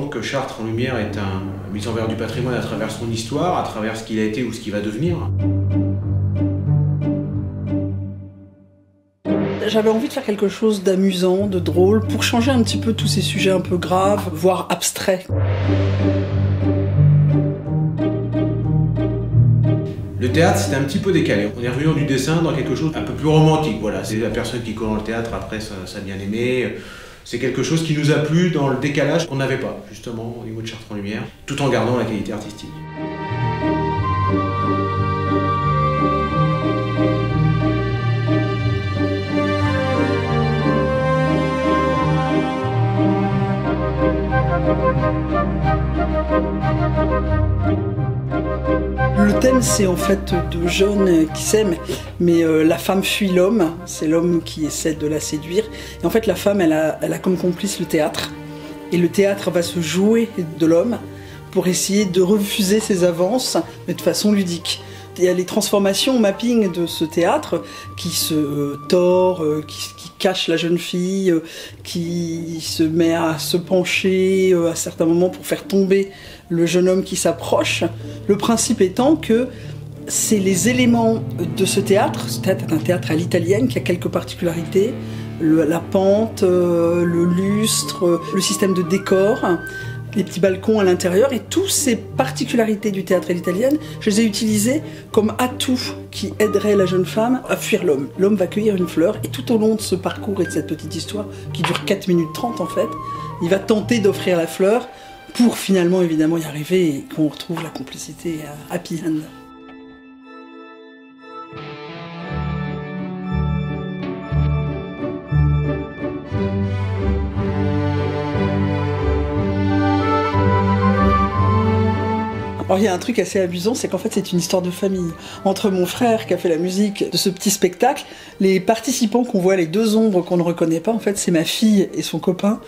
considérons que Chartres en Lumière est un mise en valeur du patrimoine à travers son histoire, à travers ce qu'il a été ou ce qu'il va devenir. J'avais envie de faire quelque chose d'amusant, de drôle, pour changer un petit peu tous ces sujets un peu graves, voire abstraits. Le théâtre, c'était un petit peu décalé. On est revenu dans du dessin, dans quelque chose un peu plus romantique. Voilà, c'est la personne qui colle dans le théâtre, après ça a bien aimé. C'est quelque chose qui nous a plu dans le décalage qu'on n'avait pas, justement, au niveau de Chartres en Lumière, tout en gardant la qualité artistique. Le thème, c'est en fait deux jeunes qui s'aiment, mais la femme fuit l'homme, c'est l'homme qui essaie de la séduire. Et en fait, la femme, elle a comme complice le théâtre. Et le théâtre va se jouer de l'homme pour essayer de refuser ses avances, mais de façon ludique. Il y a les transformations au mapping de ce théâtre qui se tord, qui cache la jeune fille, qui se met à se pencher à certains moments pour faire tomber le jeune homme qui s'approche. Le principe étant que c'est les éléments de ce théâtre est un théâtre à l'italienne qui a quelques particularités, la pente, le lustre, le système de décor, les petits balcons à l'intérieur, et toutes ces particularités du théâtre à l'italienne, je les ai utilisées comme atout qui aiderait la jeune femme à fuir l'homme. L'homme va cueillir une fleur, et tout au long de ce parcours et de cette petite histoire, qui dure 4 minutes 30 en fait, il va tenter d'offrir la fleur pour finalement évidemment y arriver et qu'on retrouve la complicité happy end. Alors il y a un truc assez amusant, c'est qu'en fait c'est une histoire de famille. Entre mon frère qui a fait la musique de ce petit spectacle, les participants qu'on voit, les deux ombres qu'on ne reconnaît pas, en fait c'est ma fille et son copain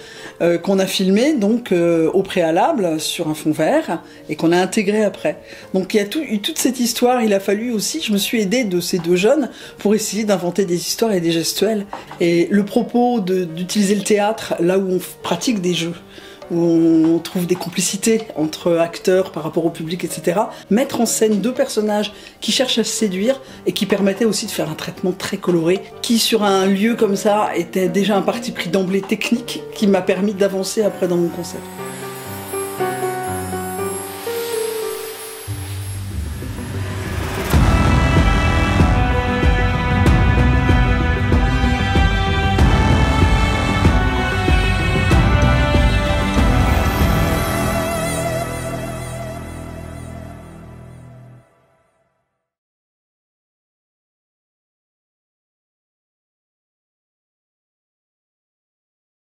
qu'on a filmé donc au préalable sur un fond vert et qu'on a intégré après. Donc il y a eu toute cette histoire, il a fallu aussi, je me suis aidée de ces deux jeunes pour essayer d'inventer des histoires et des gestuels. Et le propos d'utiliser le théâtre là où on pratique des jeux, où on trouve des complicités entre acteurs par rapport au public, etc. Mettre en scène deux personnages qui cherchent à se séduire et qui permettaient aussi de faire un traitement très coloré, qui sur un lieu comme ça était déjà un parti pris d'emblée technique qui m'a permis d'avancer après dans mon concept.